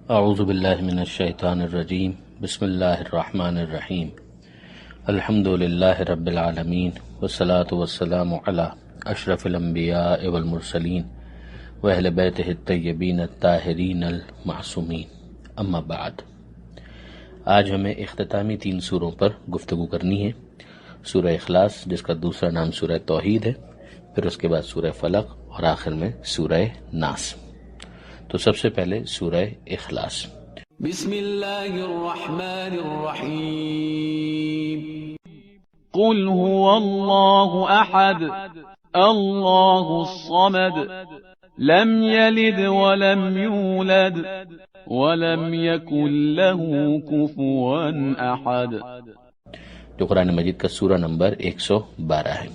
اعوذ باللہ من الشیطان الرجیم بسم اللہ الرحمن الرحیم الحمد للہ رب العالمین والصلاة والسلام علی اشرف الانبیاء والمرسلین واہل بیتہ الطیبین الطاہرین المعصومین اما بعد۔ آج ہمیں اختتامی 3 سوروں پر گفتگو کرنی ہے۔ سورہ اخلاص جس کا دوسرا نام سورہ توحید ہے، پھر اس کے بعد سورہ فلق اور آخر میں سورہ ناس۔ تو سب سے پہلے سورہ اخلاص۔ بسم اللہ الرحمن الرحیم قل هو اللہ احد اللہ الصمد لم یلد ولم یولد ولم یکن له کفوا احد، جو قرآن مجید کا سورہ نمبر 112 ہے۔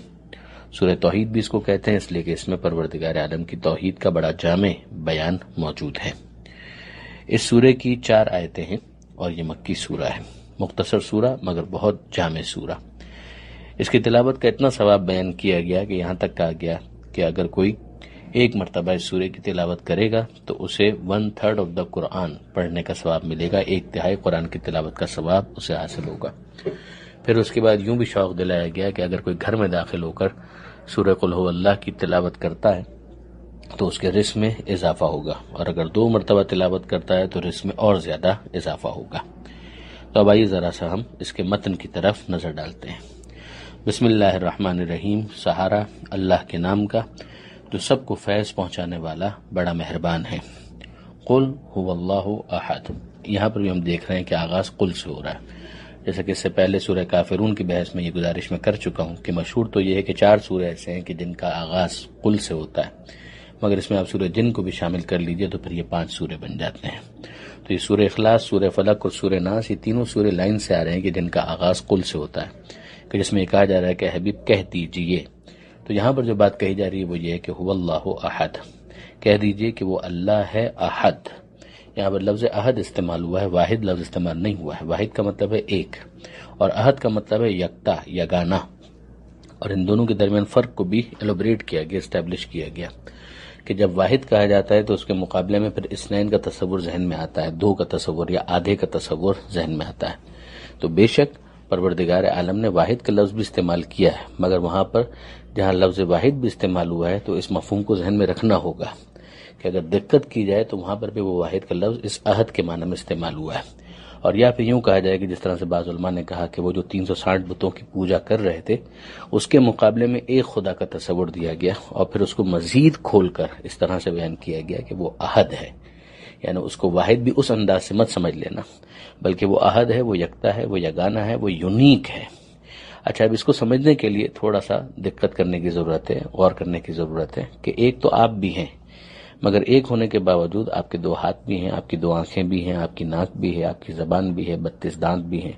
سورہ توحید بھی اس کو کہتے ہیں اس لیے کہ اس میں پروردگار عالم کی توحید کا بڑا جامع بیان موجود ہے۔ اس سورے کی 4 آیتیں ہیں اور یہ مکی سورہ ہے، مختصر سورہ مگر بہت جامع سورہ۔ اس کی تلاوت کا اتنا ثواب بیان کیا گیا کہ یہاں تک کہا گیا کہ اگر کوئی ایک مرتبہ اس سورے کی تلاوت کرے گا تو اسے 1/3 آف دا قرآن پڑھنے کا ثواب ملے گا، 1/3 قرآن کی تلاوت کا ثواب اسے حاصل ہوگا۔ پھر اس کے بعد یوں بھی شوق دلایا گیا کہ اگر کوئی گھر میں داخل ہو کر سورہ قل هو اللہ کی تلاوت کرتا ہے تو اس کے رزق میں اضافہ ہوگا، اور اگر 2 مرتبہ تلاوت کرتا ہے تو رزق میں اور زیادہ اضافہ ہوگا۔ تو اب آئیے ذرا سا ہم اس کے متن کی طرف نظر ڈالتے ہیں۔ بسم اللہ الرحمن الرحیم، سہارا اللہ کے نام کا جو سب کو فیض پہنچانے والا بڑا مہربان ہے۔ قل هو اللہ احد، یہاں پر بھی ہم دیکھ رہے ہیں کہ آغاز قل سے ہو رہا ہے، جیسا کہ اس سے پہلے سورہ کافرون کی بحث میں یہ گزارش میں کر چکا ہوں کہ مشہور تو یہ ہے کہ 4 سورے ایسے ہیں کہ جن کا آغاز قل سے ہوتا ہے، مگر اس میں آپ سورہ جن کو بھی شامل کر لیجئے تو پھر یہ 5 سورے بن جاتے ہیں۔ تو یہ سورہ اخلاص، سورہ فلق اور سورہ ناس، یہ تینوں سورے لائن سے آ رہے ہیں کہ جن کا آغاز قل سے ہوتا ہے، کہ جس میں یہ کہا جا رہا ہے کہ حبیب کہہ دیجئے۔ تو یہاں پر جو بات کہی جا رہی ہے وہ یہ ہے کہ هو اللہ احد، کہہ دیجئے کہ وہ اللہ ہے احد۔ یہاں پر لفظ احد استعمال ہوا ہے، واحد لفظ استعمال نہیں ہوا ہے۔ واحد کا مطلب ہے ایک، اور احد کا مطلب ہے یکتا، یگانہ، اور ان دونوں کے درمیان فرق کو بھی ایلوبریٹ کیا گیا، اسٹیبلش کیا گیا کہ جب واحد کہا جاتا ہے تو اس کے مقابلے میں پھر اثنین کا تصور ذہن میں آتا ہے، 2 کا تصور یا آدھے کا تصور ذہن میں آتا ہے۔ تو بے شک پروردگار عالم نے واحد کا لفظ بھی استعمال کیا ہے، مگر وہاں پر جہاں لفظ واحد بھی استعمال ہوا ہے تو اس مفہوم کو ذہن میں رکھنا ہوگا کہ اگر دقت کی جائے تو وہاں پر بھی وہ واحد کا لفظ اس احد کے معنی میں استعمال ہوا ہے۔ اور یا پھر یوں کہا جائے کہ جس طرح سے بعض علماء نے کہا کہ وہ جو 360 بتوں کی پوجا کر رہے تھے اس کے مقابلے میں ایک خدا کا تصور دیا گیا، اور پھر اس کو مزید کھول کر اس طرح سے بیان کیا گیا کہ وہ احد ہے، یعنی اس کو واحد بھی اس انداز سے مت سمجھ لینا، بلکہ وہ احد ہے، وہ یکتا ہے، وہ یگانہ ہے، وہ یونیک ہے۔ اچھا، اب اس کو سمجھنے کے لیے تھوڑا سا دقت کرنے کی ضرورت ہے، غور کرنے کی ضرورت ہے کہ ایک تو آپ بھی ہیں، مگر ایک ہونے کے باوجود آپ کے 2 ہاتھ بھی ہیں، آپ کی 2 آنکھیں بھی ہیں، آپ کی ناک بھی ہے، آپ کی زبان بھی ہے، 32 دانت بھی ہیں۔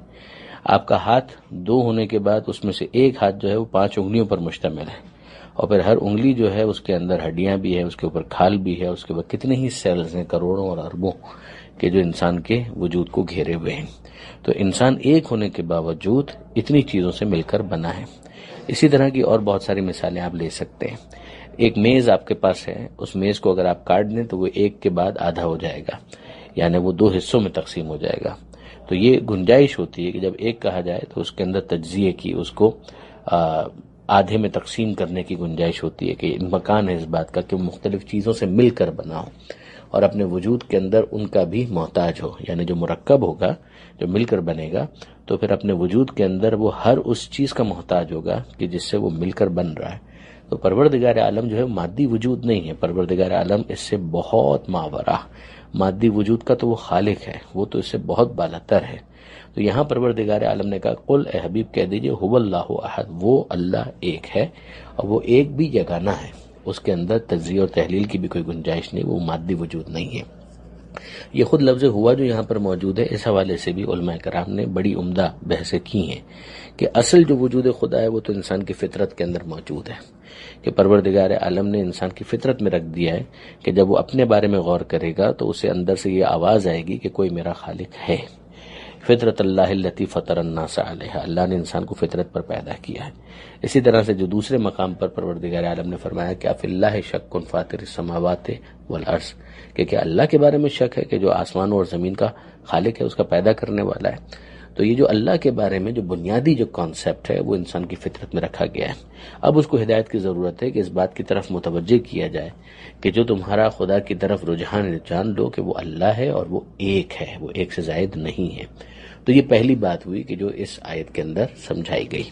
آپ کا ہاتھ 2 ہونے کے بعد اس میں سے ایک ہاتھ جو ہے وہ 5 انگلیوں پر مشتمل ہے، اور پھر ہر انگلی جو ہے اس کے اندر ہڈیاں بھی ہیں، اس کے اوپر کھال بھی ہے، اس کے اوپر کتنے ہی سیلز ہیں، کروڑوں اور اربوں کے جو انسان کے وجود کو گھیرے ہوئے ہیں۔ تو انسان ایک ہونے کے باوجود اتنی چیزوں سے مل کر بنا ہے۔ اسی طرح کی اور بہت ساری مثالیں آپ لے سکتے ہیں۔ ایک میز آپ کے پاس ہے، اس میز کو اگر آپ کاٹ دیں تو وہ ایک کے بعد آدھا ہو جائے گا، یعنی وہ 2 حصوں میں تقسیم ہو جائے گا۔ تو یہ گنجائش ہوتی ہے کہ جب ایک کہا جائے تو اس کے اندر تجزیے کی، اس کو آدھے میں تقسیم کرنے کی گنجائش ہوتی ہے کہ مکان ہے اس بات کا کہ وہ مختلف چیزوں سے مل کر بنا ہو اور اپنے وجود کے اندر ان کا بھی محتاج ہو، یعنی جو مرکب ہوگا، جو مل کر بنے گا تو پھر اپنے وجود کے اندر وہ ہر اس چیز کا محتاج ہوگا کہ جس سے وہ مل کر بن رہا ہے۔ تو پروردگار عالم جو ہے مادی وجود نہیں ہے، پروردگار عالم اس سے بہت ماورا، مادی وجود کا تو وہ خالق ہے، وہ تو اس سے بہت بالاتر ہے۔ تو یہاں پروردگار عالم نے کہا قل اے حبیب کہہ دیجئے هو اللہ احد، وہ اللہ ایک ہے، اور وہ ایک بھی یگانہ ہے، اس کے اندر تجزیہ اور تحلیل کی بھی کوئی گنجائش نہیں، وہ مادی وجود نہیں ہے۔ یہ خود لفظ ہوا جو یہاں پر موجود ہے، اس حوالے سے بھی علماء کرام نے بڑی عمدہ بحثیں کی ہیں کہ اصل جو وجود خدا ہے وہ تو انسان کی فطرت کے اندر موجود ہے، کہ پروردگار عالم نے انسان کی فطرت میں رکھ دیا ہے کہ جب وہ اپنے بارے میں غور کرے گا تو اسے اندر سے یہ آواز آئے گی کہ کوئی میرا خالق ہے۔ فطرت اللہ التی فطر الناس علیہا، اللہ نے انسان کو فطرت پر پیدا کیا ہے۔ اسی طرح سے جو دوسرے مقام پر پروردگار عالم نے فرمایا کہ فی اللہ شک فاطر السماوات والارض، کہ کیا اللہ کے بارے میں شک ہے کہ جو آسمانوں اور زمین کا خالق ہے، اس کا پیدا کرنے والا ہے۔ تو یہ جو اللہ کے بارے میں جو بنیادی جو کانسیپٹ ہے وہ انسان کی فطرت میں رکھا گیا ہے۔ اب اس کو ہدایت کی ضرورت ہے کہ اس بات کی طرف متوجہ کیا جائے کہ جو تمہارا خدا کی طرف رجحان ہے، جان لو کہ وہ اللہ ہے اور وہ ایک ہے، وہ ایک سے زائد نہیں ہے۔ تو یہ پہلی بات ہوئی کہ جو اس آیت کے اندر سمجھائی گئی،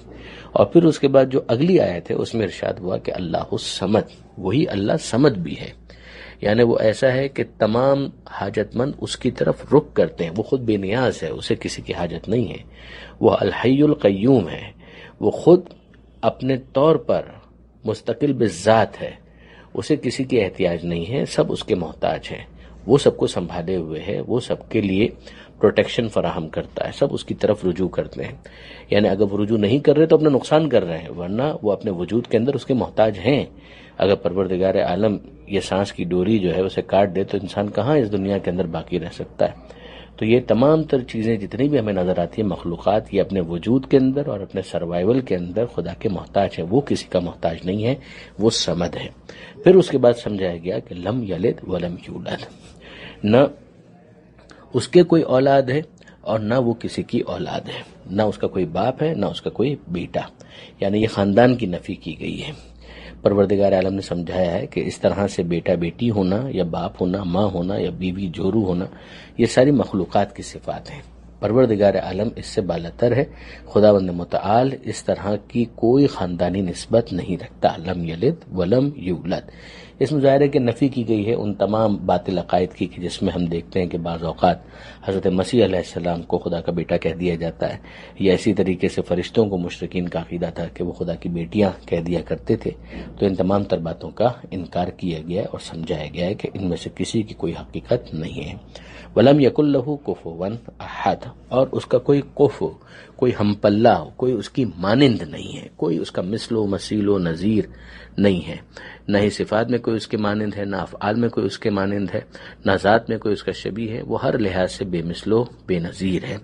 اور پھر اس کے بعد جو اگلی آیت ہے اس میں ارشاد ہوا کہ اللہ الصمد، وہی اللہ صمد بھی ہے، یعنی وہ ایسا ہے کہ تمام حاجت مند اس کی طرف رخ کرتے ہیں، وہ خود بے نیاز ہے، اسے کسی کی حاجت نہیں ہے۔ وہ الحی القیوم ہے، وہ خود اپنے طور پر مستقل بذات ہے، اسے کسی کی احتیاج نہیں ہے، سب اس کے محتاج ہیں، وہ سب کو سنبھالے ہوئے ہے، وہ سب کے لیے پروٹیکشن فراہم کرتا ہے، سب اس کی طرف رجوع کرتے ہیں۔ یعنی اگر وہ رجوع نہیں کر رہے تو اپنا نقصان کر رہے ہیں، ورنہ وہ اپنے وجود کے اندر اس کے محتاج ہیں۔ اگر پروردگار عالم یہ سانس کی ڈوری جو ہے اسے کاٹ دے تو انسان کہاں اس دنیا کے اندر باقی رہ سکتا ہے۔ تو یہ تمام تر چیزیں جتنی بھی ہمیں نظر آتی ہیں، مخلوقات، یہ اپنے وجود کے اندر اور اپنے سروائیول کے اندر خدا کے محتاج ہیں، وہ کسی کا محتاج نہیں ہے، وہ صمد ہے۔ پھر اس کے بعد سمجھایا گیا کہ لم یلد ولم یولد، نہ اس کے کوئی اولاد ہے اور نہ وہ کسی کی اولاد ہے، نہ اس کا کوئی باپ ہے نہ اس کا کوئی بیٹا، یعنی یہ خاندان کی نفی کی گئی ہے۔ پروردگار عالم نے سمجھایا ہے کہ اس طرح سے بیٹا بیٹی ہونا یا باپ ہونا، ماں ہونا یا بیوی جورو ہونا، یہ ساری مخلوقات کی صفات ہیں۔ پروردگار عالم اس سے بالاتر ہے، خداوند متعال اس طرح کی کوئی خاندانی نسبت نہیں رکھتا۔ لم یلد ولم یولد، اس مظاہرے کی نفی کی گئی ہے ان تمام باطل عقائد کی کہ جس میں ہم دیکھتے ہیں کہ بعض اوقات حضرت مسیح علیہ السلام کو خدا کا بیٹا کہہ دیا جاتا ہے، یا اسی طریقے سے فرشتوں کو مشرکین کا عقیدہ تھا کہ وہ خدا کی بیٹیاں کہہ دیا کرتے تھے۔ تو ان تمام تر باتوں کا انکار کیا گیا اور سمجھایا گیا ہے کہ ان میں سے کسی کی کوئی حقیقت نہیں ہے۔ ولم یکن لہ کفوا احد، اور اس کا کوئی کفو، کوئی ہم پلہ، کوئی اس کی مانند نہیں ہے، کوئی اس کا مثل و مثیل و نظیر نہیں ہے، نہ ہی صفات میں کوئی اس کے مانند ہے، نہ افعال میں کوئی اس کے مانند ہے، نہ ذات میں کوئی اس کا شبیہ ہے، وہ ہر لحاظ سے بے مثل و بے نظیر ہے۔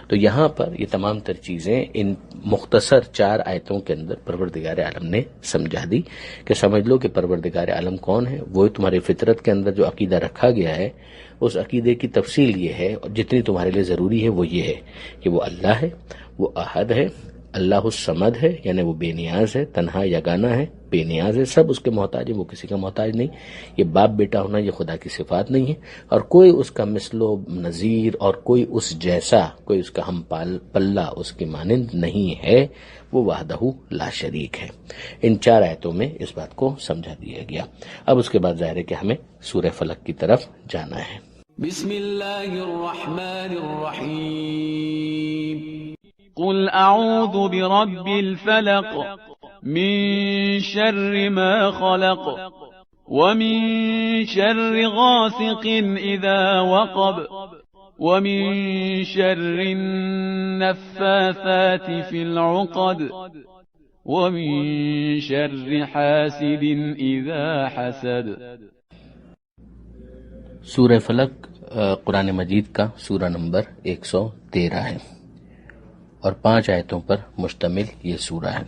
تو یہاں پر یہ تمام تر چیزیں ان مختصر 4 آیتوں کے اندر پروردگار عالم نے سمجھا دی کہ سمجھ لو کہ پروردگار عالم کون ہے۔ وہ تمہاری فطرت کے اندر جو عقیدہ رکھا گیا ہے، اس عقیدے کی تفصیل یہ ہے، اور جتنی تمہارے لیے ضروری ہے وہ یہ ہے کہ وہ اللہ ہے، وہ احد ہے، اللہ الصمد ہے، یعنی وہ بے نیاز ہے، تنہا یگانہ ہے، بے نیاز ہے، سب اس کے محتاج ہے، وہ کسی کا محتاج نہیں۔ یہ باپ بیٹا ہونا یہ خدا کی صفات نہیں ہے، اور کوئی اس کا مثل و نظیر اور کوئی اس جیسا، کوئی اس کا ہم پلہ اس کی مانند نہیں ہے، وہ وحدہ لا شریک ہے۔ ان 4 آیتوں میں اس بات کو سمجھا دیا گیا۔ اب اس کے بعد ظاہر ہے کہ ہمیں سورہ فلق کی طرف جانا ہے۔ بسم اللہ الرحمن الرحیم، قل اعوذ برب الفلق من شر ما خلق ومن شر غاسق اذا وقب ومن شر النفاثات في العقد ومن شر حاسد اذا حسد۔ سورہ فلق قرآن مجید کا سورہ نمبر 113 ہے اور 5 آیتوں پر مشتمل یہ سورہ ہے۔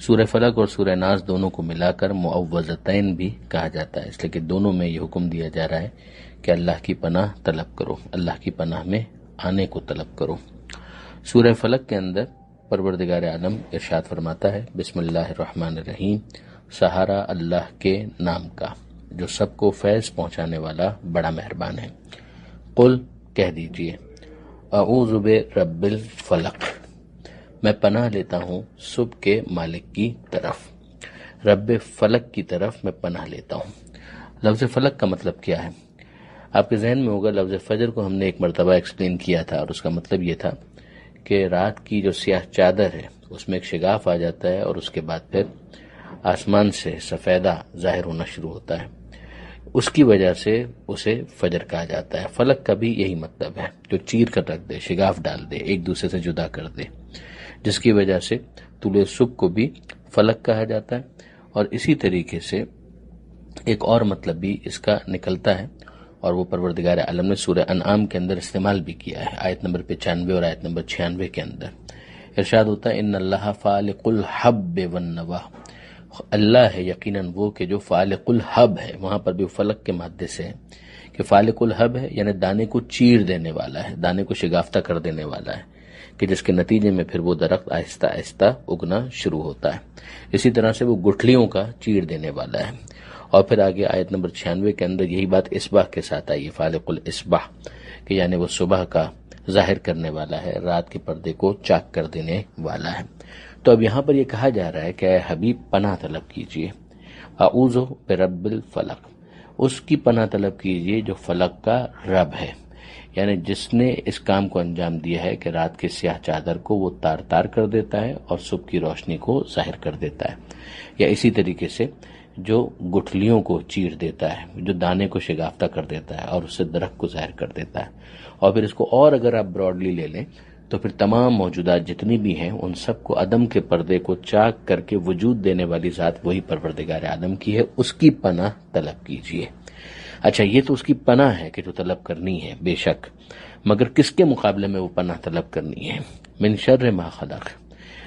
سورہ فلق اور سورہ ناس دونوں کو ملا کر معوذتین بھی کہا جاتا ہے، اس لیے کہ دونوں میں یہ حکم دیا جا رہا ہے کہ اللہ کی پناہ طلب کرو، اللہ کی پناہ میں آنے کو طلب کرو۔ سورہ فلق کے اندر پروردگار عالم ارشاد فرماتا ہے، بسم اللہ الرحمن الرحیم، سہارا اللہ کے نام کا جو سب کو فیض پہنچانے والا بڑا مہربان ہے۔ قل کہہ دیجئے، اعوذ برب الفلق، میں پناہ لیتا ہوں صبح کے مالک کی طرف، رب فلق کی طرف میں پناہ لیتا ہوں۔ لفظ فلق کا مطلب کیا ہے؟ آپ کے ذہن میں ہوگا لفظ فجر کو ہم نے ایک مرتبہ ایکسپلین کیا تھا، اور اس کا مطلب یہ تھا کہ رات کی جو سیاہ چادر ہے اس میں ایک شگاف آ جاتا ہے اور اس کے بعد پھر آسمان سے سفیدہ ظاہر ہونا شروع ہوتا ہے، اس کی وجہ سے اسے فجر کہا جاتا ہے۔ فلق کا بھی یہی مطلب ہے، جو چیر کر رکھ دے، شگاف ڈال دے، ایک دوسرے سے جدا کر دے، جس کی وجہ سے طلوع صبح کو بھی فلق کہا جاتا ہے۔ اور اسی طریقے سے ایک اور مطلب بھی اس کا نکلتا ہے، اور وہ پروردگار عالم نے سورہ انعام کے اندر استعمال بھی کیا ہے، آیت نمبر 95 اور آیت نمبر 96 کے اندر ارشاد ہوتا ہے ان اللہ فالق الحب والنوا، اللہ ہے یقیناً وہ کہ جو فالق الحب ہے، وہاں پر بھی فلق کے مادے سے ہے کہ فالق الحب ہے، یعنی دانے کو چیر دینے والا ہے، دانے کو شگافتہ کر دینے والا ہے، کہ جس کے نتیجے میں پھر وہ درخت آہستہ آہستہ اگنا شروع ہوتا ہے۔ اسی طرح سے وہ گٹھلیوں کا چیر دینے والا ہے۔ اور پھر آگے آیت نمبر 96 کے اندر یہی بات اصباح کے ساتھ آئی ہے، فالق الاصباح، کہ یعنی وہ صبح کا ظاہر کرنے والا ہے، رات کے پردے کو چاک کر دینے والا ہے۔ تو اب یہاں پر یہ کہا جا رہا ہے کہ اے حبیب پناہ طلب کیجئے، اعوذ برب الفلق، اس کی پناہ طلب کیجئے جو فلق کا رب ہے، یعنی جس نے اس کام کو انجام دیا ہے کہ رات کے سیاہ چادر کو وہ تار تار کر دیتا ہے اور صبح کی روشنی کو ظاہر کر دیتا ہے، یا اسی طریقے سے جو گٹھلیوں کو چیر دیتا ہے، جو دانے کو شگافتہ کر دیتا ہے اور اس سے درخت کو ظاہر کر دیتا ہے۔ اور پھر اس کو اور اگر آپ براڈلی لے لیں تو پھر تمام موجودات جتنی بھی ہیں ان سب کو عدم کے پردے کو چاک کر کے وجود دینے والی ذات وہی پروردگار عالم کی ہے، اس کی پناہ طلب کیجیے۔ اچھا، یہ تو اس کی پناہ ہے کہ جو طلب کرنی ہے بے شک، مگر کس کے مقابلے میں وہ پناہ طلب کرنی ہے؟ من شر ما خلق،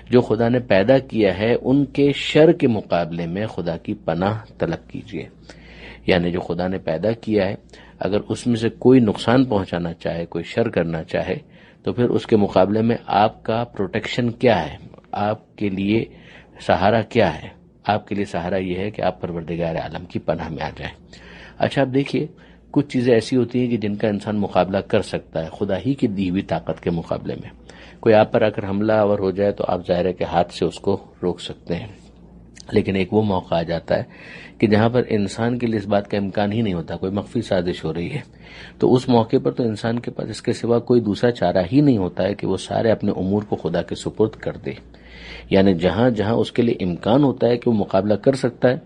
جو خدا نے پیدا کیا ہے ان کے شر کے مقابلے میں خدا کی پناہ طلب کیجیے۔ یعنی جو خدا نے پیدا کیا ہے اگر اس میں سے کوئی نقصان پہنچانا چاہے، کوئی شر کرنا چاہے، تو پھر اس کے مقابلے میں آپ کا پروٹیکشن کیا ہے، آپ کے لیے سہارا کیا ہے؟ آپ کے لیے سہارا یہ ہے کہ آپ پروردگار عالم کی پناہ میں آ جائیں۔ اچھا، اب دیکھیے کچھ چیزیں ایسی ہوتی ہیں کہ جن کا انسان مقابلہ کر سکتا ہے خدا ہی کی دی ہوئی طاقت کے مقابلے میں۔ کوئی آپ پر آ کر حملہ آور ہو جائے تو آپ ظاہر ہے کہ ہاتھ سے اس کو روک سکتے ہیں، لیکن ایک وہ موقع آ جاتا ہے کہ جہاں پر انسان کے لیے اس بات کا امکان ہی نہیں ہوتا، کوئی مخفی سازش ہو رہی ہے، تو اس موقع پر تو انسان کے پاس اس کے سوا کوئی دوسرا چارہ ہی نہیں ہوتا ہے کہ وہ سارے اپنے امور کو خدا کے سپرد کر دے۔ یعنی جہاں جہاں اس کے لیے امکان ہوتا ہے کہ وہ مقابلہ کر سکتا ہے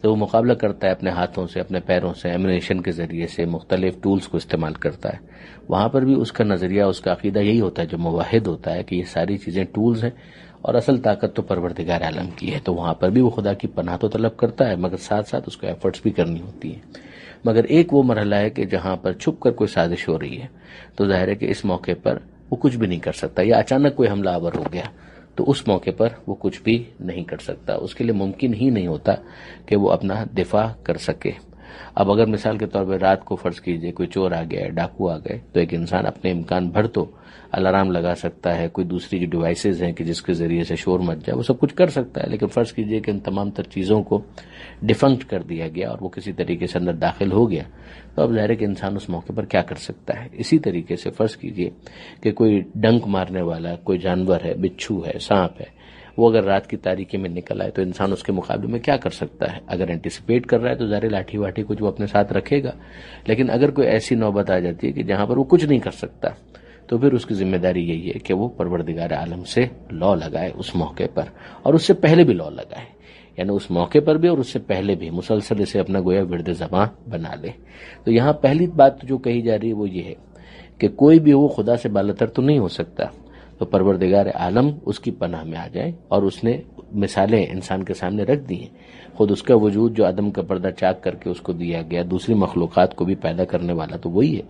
تو وہ مقابلہ کرتا ہے، اپنے ہاتھوں سے، اپنے پیروں سے، ایمونیشن کے ذریعے سے، مختلف ٹولز کو استعمال کرتا ہے۔ وہاں پر بھی اس کا نظریہ، اس کا عقیدہ یہی ہوتا ہے جو موحد ہوتا ہے کہ یہ ساری چیزیں ٹولز ہیں اور اصل طاقت تو پروردگار عالم کی ہے، تو وہاں پر بھی وہ خدا کی پناہ تو طلب کرتا ہے، مگر ساتھ ساتھ اس کو ایفرٹس بھی کرنی ہوتی ہیں۔ مگر ایک وہ مرحلہ ہے کہ جہاں پر چھپ کر کوئی سازش ہو رہی ہے تو ظاہر ہے کہ اس موقع پر وہ کچھ بھی نہیں کر سکتا، یا اچانک کوئی حملہ آور ہو گیا تو اس موقع پر وہ کچھ بھی نہیں کر سکتا، اس کے لیے ممکن ہی نہیں ہوتا کہ وہ اپنا دفاع کر سکے۔ اب اگر مثال کے طور پہ رات کو فرض کیجئے کوئی چور آ گیا ہے، ڈاکو آ گئے، تو ایک انسان اپنے امکان بھر تو الارم لگا سکتا ہے، کوئی دوسری جو ڈیوائسز ہیں کہ جس کے ذریعے سے شور مچ جائے، وہ سب کچھ کر سکتا ہے، لیکن فرض کیجئے کہ ان تمام تر چیزوں کو ڈیفنکٹ کر دیا گیا اور وہ کسی طریقے سے اندر داخل ہو گیا، تو اب ظاہر ہے کہ انسان اس موقع پر کیا کر سکتا ہے۔ اسی طریقے سے فرض کیجئے کہ کوئی ڈنک مارنے والا کوئی جانور ہے، بچھو ہے، سانپ ہے، وہ اگر رات کی تاریکی میں نکل آئے تو انسان اس کے مقابلے میں کیا کر سکتا ہے؟ اگر اینٹیسپیٹ کر رہا ہے تو ظاہر لاٹھی واٹھی کچھ وہ اپنے ساتھ رکھے گا، لیکن اگر کوئی ایسی نوبت آ جاتی ہے کہ جہاں پر وہ کچھ نہیں کر سکتا تو پھر اس کی ذمہ داری یہی ہے کہ وہ پروردگار عالم سے لا لگائے اس موقع پر، اور اس سے پہلے بھی لا لگائے، یعنی اس موقع پر بھی اور اس سے پہلے بھی مسلسل اسے اپنا گویا ورد زبان بنا لے۔ تو یہاں پہلی بات جو کہی جا رہی ہے وہ یہ ہے کہ کوئی بھی وہ خدا سے بالاتر تو نہیں ہو سکتا، تو پروردگار عالم اس کی پناہ میں آ جائے، اور اس نے مثالیں انسان کے سامنے رکھ دی ہیں، خود اس کا وجود جو عدم کا پردہ چاک کر کے اس کو دیا گیا، دوسری مخلوقات کو بھی پیدا کرنے والا تو وہی ہے،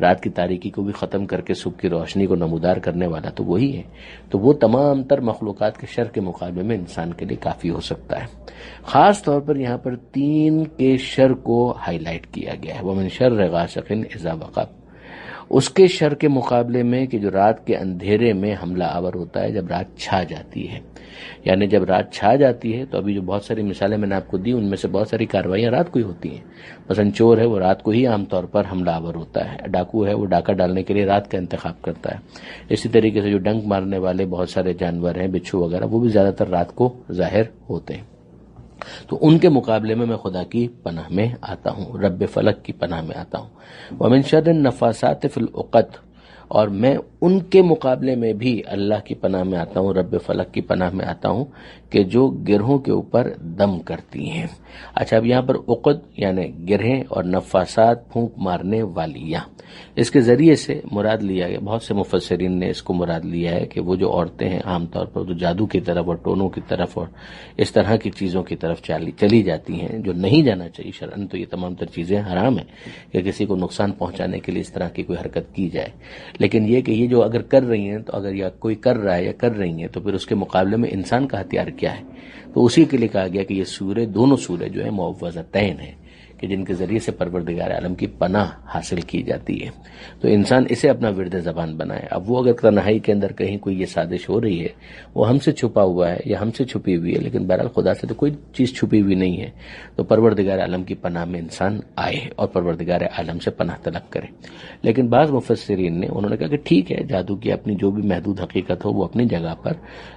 رات کی تاریکی کو بھی ختم کر کے صبح کی روشنی کو نمودار کرنے والا تو وہی ہے، تو وہ تمام تر مخلوقات کے شر کے مقابلے میں انسان کے لیے کافی ہو سکتا ہے۔ خاص طور پر یہاں پر 3 کے شر کو ہائی لائٹ کیا گیا ہے، وَمِن شَرِّ غَاسِقٍ إِذَا وَقَبَ، اس کے شر کے مقابلے میں کہ جو رات کے اندھیرے میں حملہ آور ہوتا ہے جب رات چھا جاتی ہے، یعنی جب رات چھا جاتی ہے تو ابھی جو بہت ساری مثالیں میں نے آپ کو دی ان میں سے بہت ساری کارروائیاں رات کو ہی ہوتی ہیں۔ مثلا چور ہے وہ رات کو ہی عام طور پر حملہ آور ہوتا ہے، ڈاکو ہے وہ ڈاکہ ڈالنے کے لیے رات کا انتخاب کرتا ہے، اسی طریقے سے جو ڈنک مارنے والے بہت سارے جانور ہیں، بچھو وغیرہ، وہ بھی زیادہ تر رات کو ظاہر ہوتے ہیں۔ تو ان کے مقابلے میں خدا کی پناہ میں آتا ہوں، رب فلک کی پناہ میں آتا ہوں۔ وَمِن شَرِّ النَّفَّاثَاتِ فِي الْعُقَدِ، اور میں ان کے مقابلے میں بھی اللہ کی پناہ میں آتا ہوں، رب فلک کی پناہ میں آتا ہوں کہ جو گرہوں کے اوپر دم کرتی ہیں۔ اچھا، اب یہاں پر عقد یعنی گرہیں اور نفاسات، پھونک مارنے والیاں، اس کے ذریعے سے مراد لیا گیا، بہت سے مفسرین نے اس کو مراد لیا ہے کہ وہ جو عورتیں ہیں عام طور پر جو جادو کی طرف اور ٹونوں کی طرف اور اس طرح کی چیزوں کی طرف چلی جاتی ہیں، جو نہیں جانا چاہیے شرعاً، تو یہ تمام تر چیزیں حرام ہیں کہ کسی کو نقصان پہنچانے کے لیے اس طرح کی کوئی حرکت کی جائے، لیکن یہ کہ یہ جو اگر کر رہی ہیں تو اگر یا کوئی کر رہا ہے یا کر رہی ہیں تو پھر اس کے مقابلے میں انسان کا ہتھیار کیا ہے؟ تو اسی کے لیے کہا گیا کہ یہ سورے، دونوں سورے جو ہیں معوذتین ہیں کہ جن کے ذریعے سے پروردگار عالم کی پناہ حاصل کی جاتی ہے، تو انسان اسے اپنا ورد زبان بنائے۔ اب وہ اگر تنہائی کے اندر کہیں کوئی یہ سازش ہو رہی ہے، وہ ہم سے چھپا ہوا ہے یا ہم سے چھپی ہوئی ہے، لیکن بہرحال خدا سے تو کوئی چیز چھپی ہوئی نہیں ہے، تو پروردگار عالم کی پناہ میں انسان آئے اور پروردگار عالم سے پناہ طلب کرے۔ لیکن بعض مفسرین نے انہوں نے کہا کہ ٹھیک ہے، جادو کی اپنی جو بھی محدود حقیقت ہو وہ اپنی جگہ پر،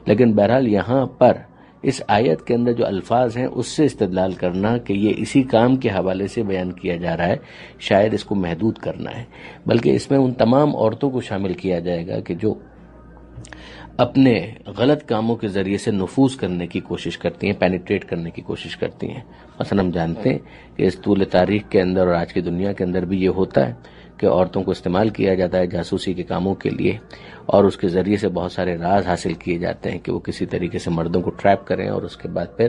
لیکن بہرحال یہاں پر اس آیت کے اندر جو الفاظ ہیں اس سے استدلال کرنا کہ یہ اسی کام کے حوالے سے بیان کیا جا رہا ہے، شاید اس کو محدود کرنا ہے، بلکہ اس میں ان تمام عورتوں کو شامل کیا جائے گا کہ جو اپنے غلط کاموں کے ذریعے سے نفوذ کرنے کی کوشش کرتی ہیں، پینیٹریٹ کرنے کی کوشش کرتی ہیں۔ مثلا ہم جانتے ہیں کہ اس طول تاریخ کے اندر اور آج کی دنیا کے اندر بھی یہ ہوتا ہے کہ عورتوں کو استعمال کیا جاتا ہے جاسوسی کے کاموں کے لیے، اور اس کے ذریعے سے بہت سارے راز حاصل کیے جاتے ہیں کہ وہ کسی طریقے سے مردوں کو ٹریپ کریں اور اس کے بعد پھر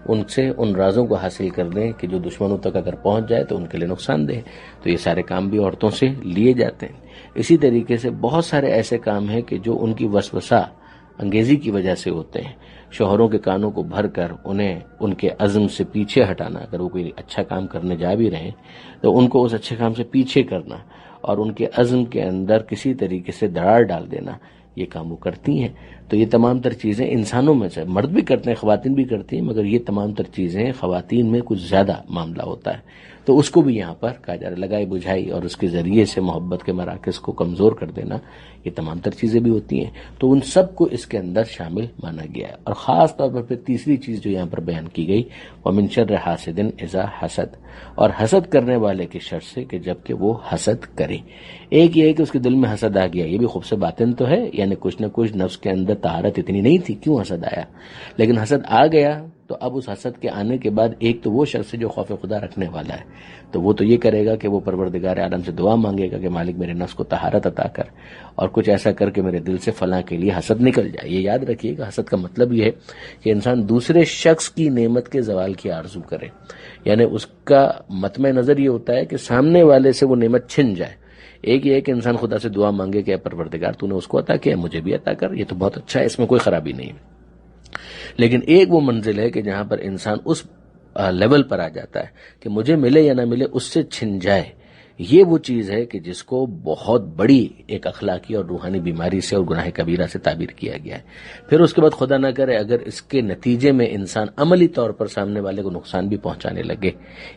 ان سے ان رازوں کو حاصل کر دیں کہ جو دشمنوں تک اگر پہنچ جائے تو ان کے لیے نقصان دہ۔ تو یہ سارے کام بھی عورتوں سے لیے جاتے ہیں۔ اسی طریقے سے بہت سارے ایسے کام ہیں کہ جو ان کی وسوسہ انگیزی کی وجہ سے ہوتے ہیں، شوہروں کے کانوں کو بھر کر انہیں ان کے عزم سے پیچھے ہٹانا، اگر وہ کوئی اچھا کام کرنے جا بھی رہے ہیں تو ان کو اس اچھے کام سے پیچھے کرنا اور ان کے عزم کے اندر کسی طریقے سے دراڑ ڈال دینا، یہ کام وہ کرتی ہیں۔ تو یہ تمام تر چیزیں انسانوں میں سے مرد بھی کرتے ہیں، خواتین بھی کرتی ہیں، مگر یہ تمام تر چیزیں خواتین میں کچھ زیادہ معاملہ ہوتا ہے، تو اس کو بھی یہاں پر کہا جا رہا ہے، لگائی بجھائی اور اس کے ذریعے سے محبت کے مراکز کو کمزور کر دینا، یہ تمام تر چیزیں بھی ہوتی ہیں، تو ان سب کو اس کے اندر شامل مانا گیا ہے۔ اور خاص طور پر پھر تیسری چیز جو یہاں پر بیان کی گئی، وَمِن شَرِّ حَاسِدٍ إِذَا حَسَدَ، اور حسد کرنے والے کے شر سے کہ جب کہ وہ حسد کرے۔ ایک یہ ہے کہ اس کے دل میں حسد آ گیا، یہ بھی خوب سے باطن تو ہے، یعنی کچھ نہ کچھ نفس کے اندر طہارت اتنی نہیں تھی، کیوں حسد آیا، لیکن حسد آ گیا تو اب اس حسد کے آنے کے بعد ایک تو وہ شخص جو خوف خدا رکھنے والا ہے تو وہ تو یہ کرے گا کہ وہ پروردگار عالم سے دعا مانگے گا کہ مالک میرے نفس کو طہارت عطا کر اور کچھ ایسا کر کے میرے دل سے فلاں کے لیے حسد نکل جائے۔ یہ یاد رکھیے گا، حسد کا مطلب یہ ہے کہ انسان دوسرے شخص کی نعمت کے زوال کی آرزو کرے، یعنی اس کا مطمع نظر یہ ہوتا ہے کہ سامنے والے سے وہ نعمت چھن جائے۔ ایک یہ ہے کہ انسان خدا سے دعا مانگے کہ اے پروردگار تو نے اس کو عطا کیا، مجھے بھی عطا کر، یہ تو بہت اچھا ہے، اس میں کوئی خرابی نہیں ہے۔ لیکن ایک وہ منزل ہے کہ جہاں پر انسان اس لیول پر آ جاتا ہے کہ مجھے ملے یا نہ ملے اس سے چھن جائے، یہ وہ چیز ہے کہ جس کو بہت بڑی ایک اخلاقی اور روحانی بیماری سے اور گناہ کبیرہ سے تعبیر کیا گیا ہے۔ پھر اس کے بعد خدا نہ کرے اگر اس کے نتیجے میں انسان عملی طور پر سامنے والے کو نقصان بھی پہنچانے لگے،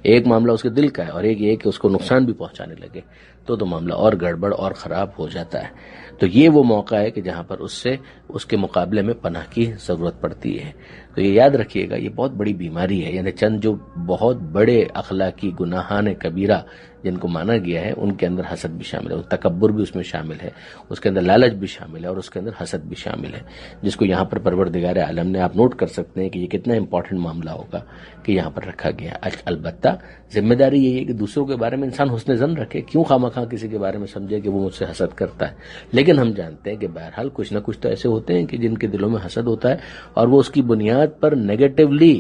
ایک معاملہ اس کے دل کا ہے اور ایک یہ کہ اس کو نقصان بھی پہنچانے لگے، تو معاملہ اور گڑبڑ اور خراب ہو جاتا ہے۔ تو یہ وہ موقع ہے کہ جہاں پر اس کے مقابلے میں پناہ کی ضرورت پڑتی ہے۔ تو یہ یاد رکھیے گا، یہ بہت بڑی بیماری ہے، یعنی چند جو بہت بڑے اخلاقی گناہان کبیرہ جن کو مانا گیا ہے ان کے اندر حسد بھی شامل ہے، تکبر بھی اس میں شامل ہے، اس کے اندر لالچ بھی شامل ہے اور اس کے اندر حسد بھی شامل ہے، جس کو یہاں پر پروردگار عالم نے، آپ نوٹ کر سکتے ہیں کہ یہ کتنا امپورٹنٹ معاملہ ہوگا کہ یہاں پر رکھا گیا۔ البتہ ذمہ داری یہی ہے کہ دوسروں کے بارے میں انسان حسن ظن رکھے، کیوں خواہ کسی کے بارے میں سمجھے کہ وہ مجھ سے حسد کرتا ہے، لیکن ہم جانتے ہیں کہ بہرحال کچھ نہ کچھ تو ایسے ہوتے ہیں کہ جن کے دلوں میں حسد ہوتا ہے اور وہ اس کی بنیاد پر نیگیٹولی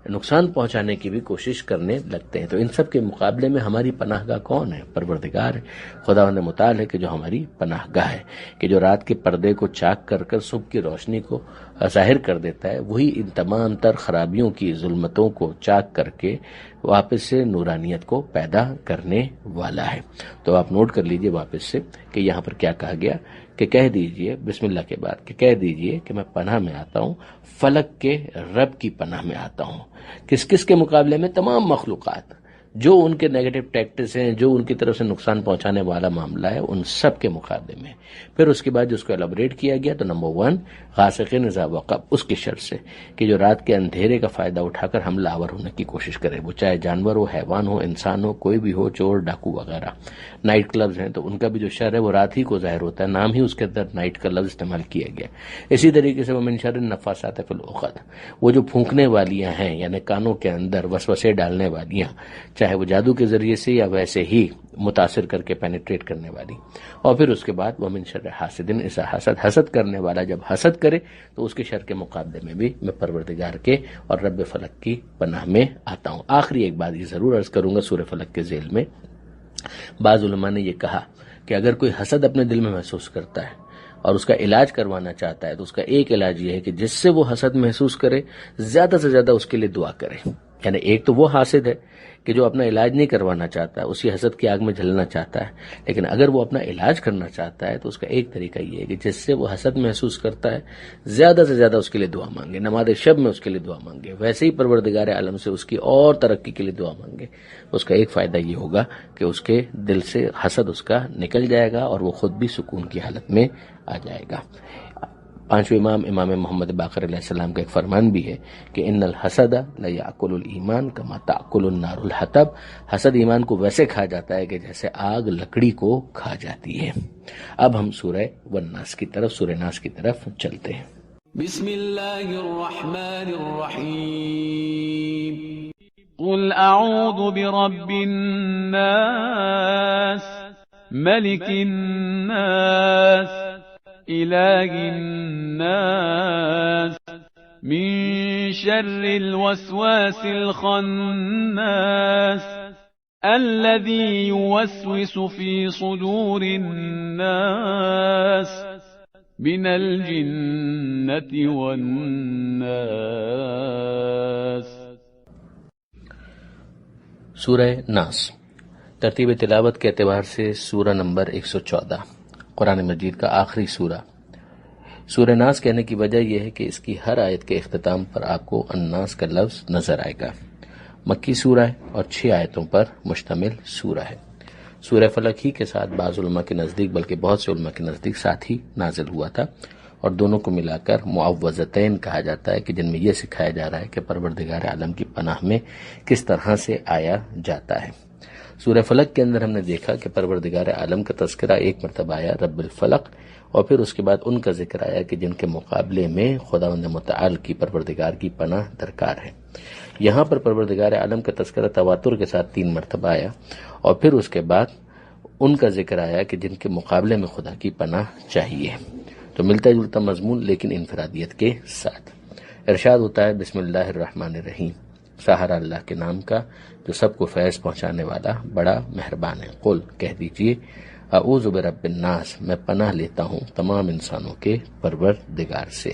نقصان پہنچانے کی بھی کوشش کرنے لگتے ہیں۔ تو ان سب کے مقابلے میں ہماری پناہ گاہ کون ہے؟ پروردگار ہے، خداوند متعال ہے کہ جو ہماری پناہ گاہ ہے، کہ جو رات کے پردے کو چاک کر کر صبح کی روشنی کو ظاہر کر دیتا ہے، وہی ان تمام تر خرابیوں کی ظلمتوں کو چاک کر کے واپس سے نورانیت کو پیدا کرنے والا ہے۔ تو آپ نوٹ کر لیجئے واپس سے کہ یہاں پر کیا کہا گیا کہ کہہ دیجئے بسم اللہ کے بعد کہ کہہ دیجئے کہ میں پناہ میں آتا ہوں، فلک کے رب کی پناہ میں آتا ہوں۔ کس کس کے مقابلے میں؟ تمام مخلوقات، جو ان کے نیگیٹو ٹیکٹس ہیں، جو ان کی طرف سے نقصان پہنچانے والا معاملہ ہے، ان سب کے مقابلے میں پھر اس کے بعد جو اس کو ایلیبریٹ کیا گیا تو نمبر 1 غاسقین اذا وقب، اس کی شرط سے کہ جو رات کے اندھیرے کا فائدہ اٹھا کر حملہ آور ہونے کی کوشش کرے، وہ چاہے جانور ہو، حیوان ہو، انسان ہو، کوئی بھی ہو، چور ڈاکو وغیرہ۔ نائٹ کلبز ہیں تو ان کا بھی جو شر ہے وہ رات ہی کو ظاہر ہوتا ہے، نام ہی اس کے اندر نائٹ کا لفظ استعمال کیا گیا۔ اسی طریقے سے وہ من شر النفاثات فی العقد، وہ جو پھونکنے والیاں ہیں یعنی کانوں کے اندر وسوسے ڈالنے والیاں، چاہے وہ جادو کے ذریعے سے یا ویسے ہی متاثر کر کے پینیٹریٹ کرنے والی۔ اور پھر اس کے بعد ومن شر حاسد اذا حسد، حسد کرنے والا جب حسد کرے تو اس کے شر کے مقابلے میں بھی میں پروردگار کے اور رب فلک کی پناہ میں آتا ہوں۔ آخری ایک بات یہ ضرور عرض کروں گا سورہ فلق کے ذیل میں، بعض علماء نے یہ کہا کہ اگر کوئی حسد اپنے دل میں محسوس کرتا ہے اور اس کا علاج کروانا چاہتا ہے تو اس کا ایک علاج یہ ہے کہ جس سے وہ حسد محسوس کرے زیادہ سے زیادہ اس کے لیے دعا کرے۔ یعنی ایک تو وہ حاسد ہے کہ جو اپنا علاج نہیں کروانا چاہتا ہے، اسی حسد کی آگ میں جلنا چاہتا ہے، لیکن اگر وہ اپنا علاج کرنا چاہتا ہے تو اس کا ایک طریقہ یہ ہے کہ جس سے وہ حسد محسوس کرتا ہے زیادہ سے زیادہ اس کے لیے دعا مانگے، نماز شب میں اس کے لیے دعا مانگے، ویسے ہی پروردگار عالم سے اس کی اور ترقی کے لیے دعا مانگے۔ اس کا ایک فائدہ یہ ہوگا کہ اس کے دل سے حسد اس کا نکل جائے گا اور وہ خود بھی سکون کی حالت میں آ جائے گا۔ پانچویں امام محمد باقر علیہ السلام کا ایک فرمان بھی ہے کہ ان الحسد لیاکل الایمان کما تاکل النار الحطب، حسد ایمان کو ویسے کھا جاتا ہے کہ جیسے آگ لکڑی کو کھا جاتی ہے۔ اب ہم سورہ والناس کی طرف، سورہ ناس کی طرف چلتے ہیں۔ بسم اللہ الرحمن الرحیم قل اعوذ برب الناس ملک الناس الہ الناس من شر الوسواس الخناس الذي يوسوس في صدور الناس من الجنة والناس۔ سورہ ناس ترتیب تلاوت کے اعتبار سے سورہ نمبر 114، قرآن مجید کا آخری سورہ۔ سورہ ناس کہنے کی وجہ یہ ہے کہ اس کی ہر آیت کے اختتام پر آپ کو الناس کا لفظ نظر آئے گا۔ مکی سورہ ہے اور 6 آیتوں پر مشتمل سورہ ہے۔ سورہ فلق ہی کے ساتھ بعض علماء کے نزدیک، بلکہ بہت سے علماء کے نزدیک ساتھ ہی نازل ہوا تھا، اور دونوں کو ملا کر معوذتین کہا جاتا ہے کہ جن میں یہ سکھایا جا رہا ہے کہ پروردگار عالم کی پناہ میں کس طرح سے آیا جاتا ہے۔ سورہ فلق کے اندر ہم نے دیکھا کہ پروردگار عالم کا تذکرہ ایک مرتبہ آیا رب الفلق، اور پھر اس کے بعد ان کا ذکر آیا کہ جن کے مقابلے میں خداوند متعال کی پروردگار کی پناہ درکار ہے۔ یہاں پر پروردگار عالم کا تذکرہ تواتر کے ساتھ 3 مرتبہ آیا، اور پھر اس کے بعد ان کا ذکر آیا کہ جن کے مقابلے میں خدا کی پناہ چاہیے۔ تو ملتا جلتا مضمون لیکن انفرادیت کے ساتھ۔ ارشاد ہوتا ہے بسم اللہ الرحمن الرحیم، سہارا اللہ کے نام کا جو سب کو فیض پہنچانے والا بڑا مہربان ہے۔ قل کہہ دیجئے اعوذ برب الناس، میں پناہ لیتا ہوں تمام انسانوں کے پروردگار سے،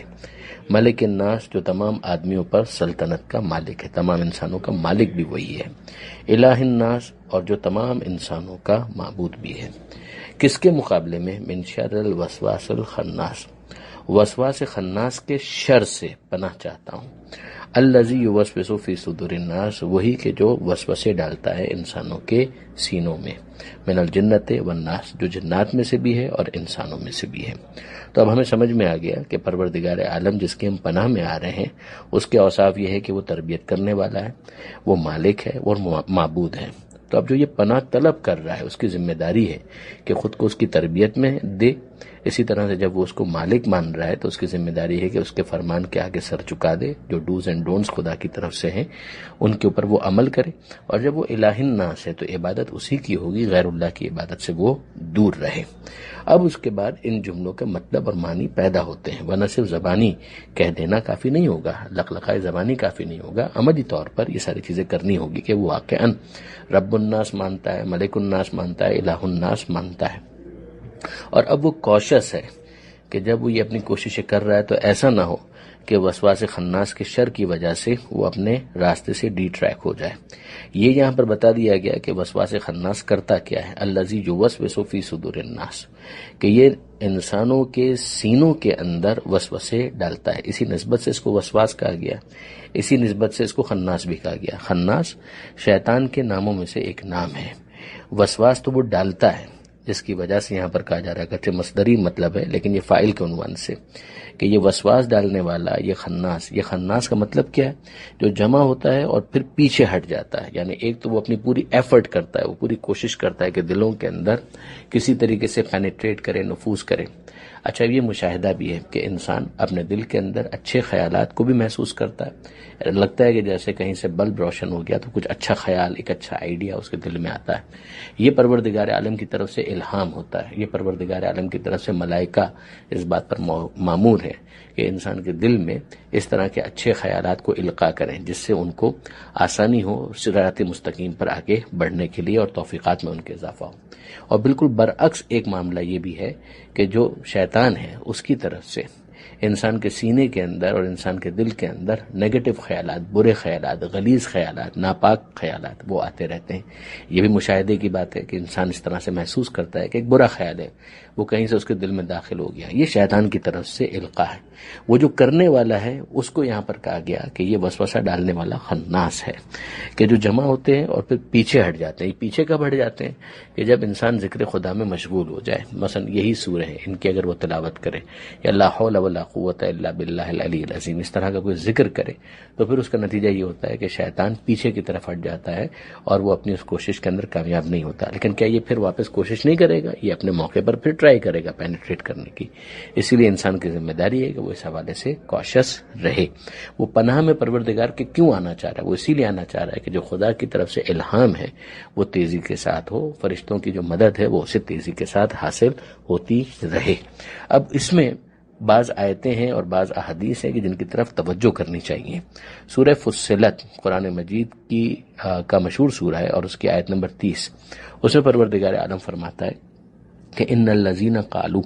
ملک الناس جو تمام آدمیوں پر سلطنت کا مالک ہے، تمام انسانوں کا مالک بھی وہی ہے، الہ الناس اور جو تمام انسانوں کا معبود بھی ہے۔ کس کے مقابلے میں؟ من شر الوسواس الخناس، وسواس خناس کے شر سے پناہ چاہتا ہوں، الذی یوسوس فی صدور الناس، وہی کہ جو وسوسے ڈالتا ہے انسانوں کے سینوں میں، من الجنت والناس، جو جنات میں سے بھی ہے اور انسانوں میں سے بھی ہے۔ تو اب ہمیں سمجھ میں آ گیا کہ پروردگار عالم جس کے ہم پناہ میں آ رہے ہیں اس کے اوصاف یہ ہے کہ وہ تربیت کرنے والا ہے، وہ مالک ہے اور معبود ہے۔ تو اب جو یہ پناہ طلب کر رہا ہے اس کی ذمہ داری ہے کہ خود کو اس کی تربیت میں دے، اسی طرح سے جب وہ اس کو مالک مان رہا ہے تو اس کی ذمہ داری ہے کہ اس کے فرمان کے آگے سر چکا دے، جو ڈوز اینڈ ڈونٹس خدا کی طرف سے ہیں ان کے اوپر وہ عمل کرے، اور جب وہ الہ الناس ہے تو عبادت اسی کی ہوگی، غیر اللہ کی عبادت سے وہ دور رہے۔ اب اس کے بعد ان جملوں کے مطلب اور معنی پیدا ہوتے ہیں، ورنہ صرف زبانی کہہ دینا کافی نہیں ہوگا، لقلقۂ زبانی کافی نہیں ہوگا، عملی طور پر یہ ساری چیزیں کرنی ہوگی کہ وہ واقعاً رب الناس مانتا ہے، ملک الناس مانتا ہے، الہ الناس مانتا ہے۔ اور اب وہ کوشش ہے کہ جب وہ یہ اپنی کوششیں کر رہا ہے تو ایسا نہ ہو کہ وسواس خناس کے شر کی وجہ سے وہ اپنے راستے سے ڈی ٹریک ہو جائے۔ یہ یہاں پر بتا دیا گیا کہ وسواس خناس کرتا کیا ہے، الذی یوسوس فی صدور الناس، کہ یہ انسانوں کے سینوں کے اندر وسوسے ڈالتا ہے۔ اسی نسبت سے اس کو وسواس کہا گیا، اسی نسبت سے اس کو خناس بھی کہا گیا۔ خناس شیطان کے ناموں میں سے ایک نام ہے۔ وسواس تو وہ ڈالتا ہے، جس کی وجہ سے یہاں پر کہا جا رہا ہے، کہ مصدری مطلب ہے لیکن یہ فاعل کے عنوان سے، کہ یہ وسواس ڈالنے والا یہ خناس کا مطلب کیا ہے؟ جو جمع ہوتا ہے اور پھر پیچھے ہٹ جاتا ہے۔ یعنی ایک تو وہ اپنی پوری ایفرٹ کرتا ہے، وہ پوری کوشش کرتا ہے کہ دلوں کے اندر کسی طریقے سے پینیٹریٹ کرے، نفوذ کرے۔ اچھا، یہ مشاہدہ بھی ہے کہ انسان اپنے دل کے اندر اچھے خیالات کو بھی محسوس کرتا ہے، لگتا ہے کہ جیسے کہیں سے بلب روشن ہو گیا تو کچھ اچھا خیال، ایک اچھا آئیڈیا اس کے دل میں آتا ہے۔ یہ پروردگار عالم کی طرف سے الہام ہوتا ہے، یہ پروردگار عالم کی طرف سے ملائکہ اس بات پر مامور ہے کہ انسان کے دل میں اس طرح کے اچھے خیالات کو القاء کریں، جس سے ان کو آسانی ہو صراط مستقیم پر آگے بڑھنے کے لیے اور توفیقات میں ان کے اضافہ ہو۔ اور بالکل برعکس ایک معاملہ یہ بھی ہے کہ جو شیطان ہے اس کی طرف سے انسان کے سینے کے اندر اور انسان کے دل کے اندر نیگیٹو خیالات، برے خیالات، غلیظ خیالات، ناپاک خیالات وہ آتے رہتے ہیں۔ یہ بھی مشاہدے کی بات ہے کہ انسان اس طرح سے محسوس کرتا ہے کہ ایک برا خیال ہے، وہ کہیں سے اس کے دل میں داخل ہو گیا۔ یہ شیطان کی طرف سے القاء ہے۔ وہ جو کرنے والا ہے اس کو یہاں پر کہا گیا کہ یہ وسوسہ ڈالنے والا خناس ہے، کہ جو جمع ہوتے ہیں اور پھر پیچھے ہٹ جاتے ہیں۔ پیچھے کب ہٹ جاتے ہیں؟ کہ جب انسان ذکر خدا میں مشغول ہو جائے۔ مثلا یہی سورہ ہے، ان کی اگر وہ تلاوت کرے، یا لا حول ولا قوت الا باللہ العلی العظیم، اس طرح کا کوئی ذکر کرے، تو پھر اس کا نتیجہ یہ ہوتا ہے کہ شیطان پیچھے کی طرف ہٹ جاتا ہے اور وہ اپنی اس کوشش کے اندر کامیاب نہیں ہوتا۔ لیکن کیا یہ پھر واپس کوشش نہیں کرے گا؟ یہ اپنے موقع پر پھر ٹرائی کرے گا پینیٹریٹ کرنے کی۔ اسی لیے انسان کی ذمہ داری ہے کہ وہ اس حوالے سے کوشش رہے۔ وہ پناہ میں پروردگار کے کیوں آنا چاہ رہا ہے؟ وہ اسی لیے آنا چاہ رہا ہے کہ جو خدا کی طرف سے الہام ہے وہ تیزی کے ساتھ ہو، فرشتوں کی جو مدد ہے وہ اسے تیزی کے ساتھ حاصل ہوتی رہے۔ اب اس میں بعض آیتیں ہیں اور بعض احادیث ہیں کہ جن کی طرف توجہ کرنی چاہیے۔ سورہ فصلت قرآن مجید کی کا مشہور سورہ ہے اور اس کی آیت نمبر 30، اس میں پروردگار عالم فرماتا ہے کہ ان الذین قالوا،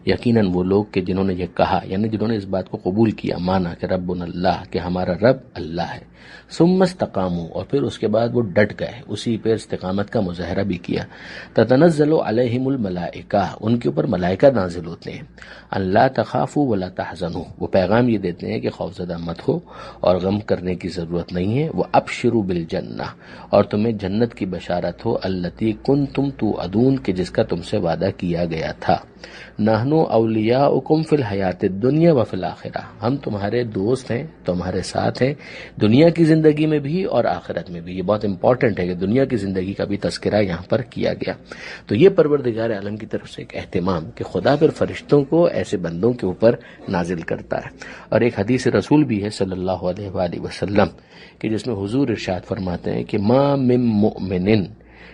یقیناً وہ لوگ کہ جنہوں نے یہ کہا، یعنی جنہوں نے اس بات کو قبول کیا، مانا کہ ربنا اللہ، کہ ہمارا رب اللہ ہے، ثم استقاموا، اور پھر اس کے بعد وہ ڈٹ گئے، اسی پہ استقامت کا مظاہرہ بھی کیا، تتنزل علیہم الملائکہ، ان کے اوپر ملائکہ نازل ہوتے ہیں، ان لا تخافوا ولا تحزنوا، وہ پیغام یہ دیتے ہیں کہ خوفزدہ مت ہو اور غم کرنے کی ضرورت نہیں ہے، وابشروا بالجنہ، اور تمہیں جنت کی بشارت ہو، التی کنتم توعدون، کہ جس کا تم سے وعدہ کیا گیا تھا، نحن اولیاؤکم فی الحیات الدنیا وفی الآخرہ، ہم تمہارے دوست ہیں، تمہارے ساتھ ہیں، دنیا کی زندگی میں بھی اور آخرت میں بھی۔ یہ بہت امپورٹنٹ ہے کہ دنیا کی زندگی کا بھی تذکرہ یہاں پر کیا گیا۔ تو یہ پروردگار عالم کی طرف سے ایک اہتمام کہ خدا پھر فرشتوں کو ایسے بندوں کے اوپر نازل کرتا ہے۔ اور ایک حدیث رسول بھی ہے صلی اللہ علیہ وآلہ وسلم کہ جس میں حضور ارشاد فرماتے ہیں کہ ما من مؤمن،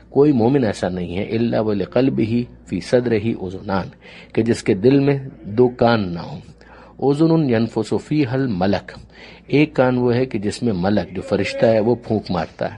کوئی مومن ایسا نہیں ہے، الا ولقلبہ فی صدرہ اذنان، کہ جس کے دل میں دو کان نہ ہوں، اذن ینفس فیہا الملک، ایک کان وہ ہے کہ جس میں ملک جو فرشتہ ہے وہ پھونک مارتا ہے،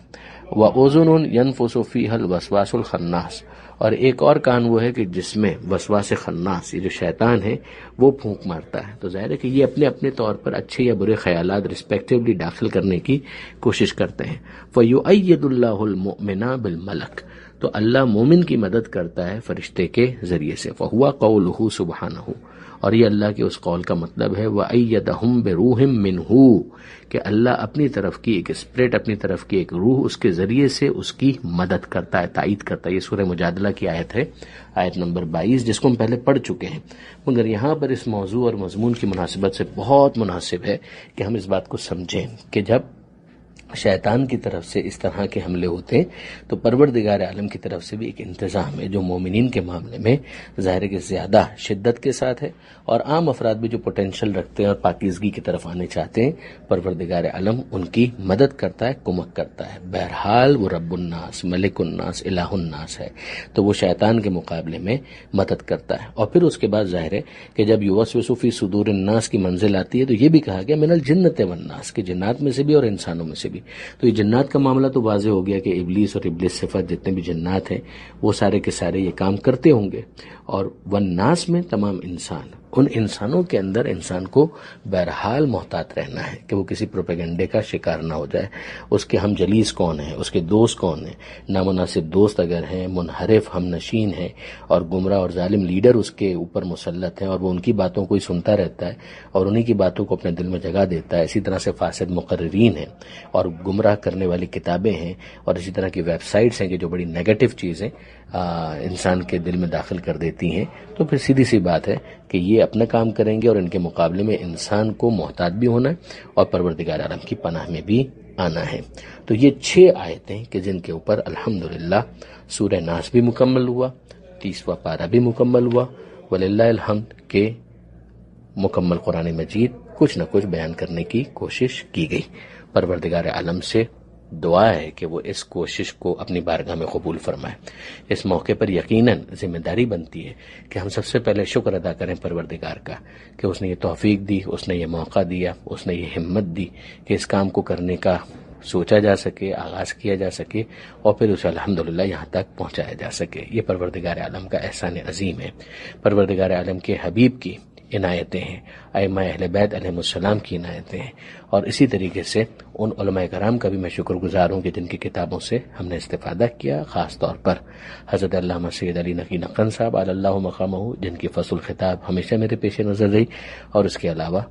واذن ینفس فیہا الوسواس الخناس، اور ایک اور کان وہ ہے کہ جس میں وسواس خناس، یہ جو شیطان ہے وہ پھونک مارتا ہے۔ تو ظاہر ہے کہ یہ اپنے اپنے طور پر اچھے یا برے خیالات رسپیکٹیولی داخل کرنے کی کوشش کرتے ہیں۔ فَيُؤَيِّدُ اللَّهُ الْمُؤْمِنَ بِالْمَلَكِ، تو اللہ مومن کی مدد کرتا ہے فرشتے کے ذریعے سے۔ فَهُوَ قَوْلُهُ سُبْحَانَهُ، اور یہ اللہ کے اس قول کا مطلب ہے وَأَيَّدَهُمْ بِرُوحٍ مِّنْهُ، کہ اللہ اپنی طرف کی ایک اسپرٹ، اپنی طرف کی ایک روح اس کے ذریعے سے اس کی مدد کرتا ہے، تائید کرتا ہے۔ یہ سورہ مجادلہ کی آیت ہے، آیت نمبر 22، جس کو ہم پہلے پڑھ چکے ہیں، مگر یہاں پر اس موضوع اور مضمون کی مناسبت سے بہت مناسب ہے کہ ہم اس بات کو سمجھیں کہ جب شیطان کی طرف سے اس طرح کے حملے ہوتے ہیں تو پروردگار عالم کی طرف سے بھی ایک انتظام ہے جو مومنین کے معاملے میں ظاہر ہے کہ زیادہ شدت کے ساتھ ہے، اور عام افراد بھی جو پوٹینشل رکھتے ہیں اور پاکیزگی کی طرف آنے چاہتے ہیں، پروردگار عالم ان کی مدد کرتا ہے، کمک کرتا ہے۔ بہرحال وہ رب الناس، ملک الناس، الہ الناس ہے، تو وہ شیطان کے مقابلے میں مدد کرتا ہے۔ اور پھر اس کے بعد ظاہر ہے کہ جب یوسوس فی صدور الناس کی منزل آتی ہے تو یہ بھی کہا گیا من الجنۃ والناس، کہ جنات میں سے بھی اور انسانوں میں سے بھی۔ تو یہ جنات کا معاملہ تو واضح ہو گیا کہ ابلیس اور ابلیس صفت جتنے بھی جنات ہیں وہ سارے کے سارے یہ کام کرتے ہوں گے، اور والناس میں تمام انسان، ان انسانوں کے اندر انسان کو بہرحال محتاط رہنا ہے کہ وہ کسی پروپیگنڈے کا شکار نہ ہو جائے. اس کے ہم جلیس کون ہیں، اس کے دوست کون ہیں. نامناسب دوست اگر ہیں، منحرف ہم نشین ہیں اور گمراہ اور ظالم لیڈر اس کے اوپر مسلط ہیں اور وہ ان کی باتوں کو ہی سنتا رہتا ہے اور انہی کی باتوں کو اپنے دل میں جگہ دیتا ہے. اسی طرح سے فاسد مقررین ہیں اور گمراہ کرنے والی کتابیں ہیں اور اسی طرح کی ویب سائٹس ہیں کہ جو بڑی نیگیٹو چیزیں انسان کے دل میں داخل کر دیتی ہیں. تو پھر سیدھی سی بات ہے کہ یہ اپنا کام کریں گے اور ان کے مقابلے میں انسان کو محتاط بھی ہونا ہے اور پروردگار عالم کی پناہ میں بھی آنا ہے. تو یہ 6 آیتیں کہ جن کے اوپر الحمدللہ سورہ ناس بھی مکمل ہوا، 30واں پارہ بھی مکمل ہوا، وللہ الحمد کہ مکمل قرآن مجید کچھ نہ کچھ بیان کرنے کی کوشش کی گئی. پروردگار عالم سے دعا ہے کہ وہ اس کوشش کو اپنی بارگاہ میں قبول فرمائے. اس موقع پر یقیناً ذمہ داری بنتی ہے کہ ہم سب سے پہلے شکر ادا کریں پروردگار کا کہ اس نے یہ توفیق دی، اس نے یہ موقع دیا، اس نے یہ ہمت دی کہ اس کام کو کرنے کا سوچا جا سکے، آغاز کیا جا سکے اور پھر اسے الحمدللہ یہاں تک پہنچایا جا سکے. یہ پروردگار عالم کا احسان عظیم ہے، پروردگار عالم کے حبیب کی عنایتیں ہیں، ائمہ اہل بیت علیہ السلام کی عنایتیں ہیں اور اسی طریقے سے ان علماء کرام کا بھی میں شکر گزار ہوں کہ جن کی کتابوں سے ہم نے استفادہ کیا. خاص طور پر حضرت علامہ سید علی نقی نقن صاحب علی اللہ مقامہ، جن کی فصل خطاب ہمیشہ میرے پیش نظر رہی، اور اس کے علاوہ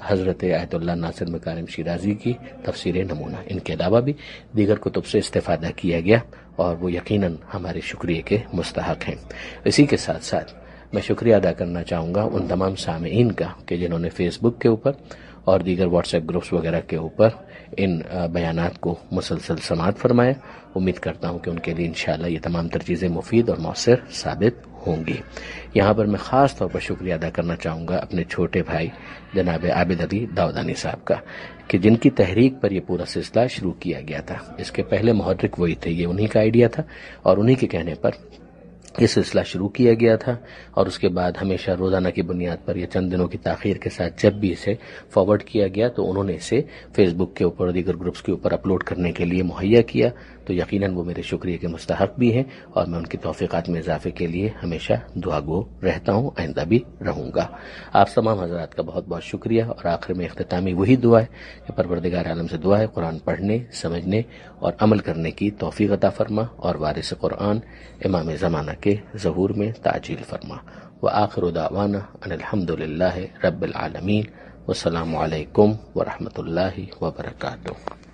حضرت آیت اللہ ناصر مکارم شیرازی کی تفسیر نمونہ. ان کے علاوہ بھی دیگر کتب سے استفادہ کیا گیا اور وہ یقیناً ہمارے شکریہ کے مستحق ہیں. اسی کے ساتھ ساتھ میں شکریہ ادا کرنا چاہوں گا ان تمام سامعین کا کہ جنہوں نے فیس بک کے اوپر اور دیگر واٹس ایپ گروپس وغیرہ کے اوپر ان بیانات کو مسلسل سماعت فرمایا. امید کرتا ہوں کہ ان کے لیے انشاءاللہ یہ تمام تر چیزیں مفید اور مؤثر ثابت ہوں گی. یہاں پر میں خاص طور پر شکریہ ادا کرنا چاہوں گا اپنے چھوٹے بھائی جناب عابد علی داؤدانی صاحب کا کہ جن کی تحریک پر یہ پورا سلسلہ شروع کیا گیا تھا. اس کے پہلے محرک وہی تھے، یہ انہی کا آئیڈیا تھا اور انہی کے کہنے پر یہ سلسلہ شروع کیا گیا تھا اور اس کے بعد ہمیشہ روزانہ کی بنیاد پر یہ چند دنوں کی تاخیر کے ساتھ جب بھی اسے فارورڈ کیا گیا تو انہوں نے اسے فیس بک کے اوپر اور دیگر گروپس کے اوپر اپلوڈ کرنے کے لیے مہیا کیا. تو یقیناً وہ میرے شکریہ کے مستحق بھی ہیں اور میں ان کی توفیقات میں اضافے کے لیے ہمیشہ دعا گو رہتا ہوں، آئندہ بھی رہوں گا. آپ تمام حضرات کا بہت بہت شکریہ. اور آخر میں اختتامی وہی دعا ہے کہ پروردگار عالم سے دعا ہے قرآن پڑھنے، سمجھنے اور عمل کرنے کی توفیق عطا فرما اور وارث قرآن امام زمانہ کے ظہور میں تعجیل فرما. وآخر دعوانا ان الحمدللہ رب العالمین. والسلام علیکم ورحمۃ اللہ وبرکاتہ.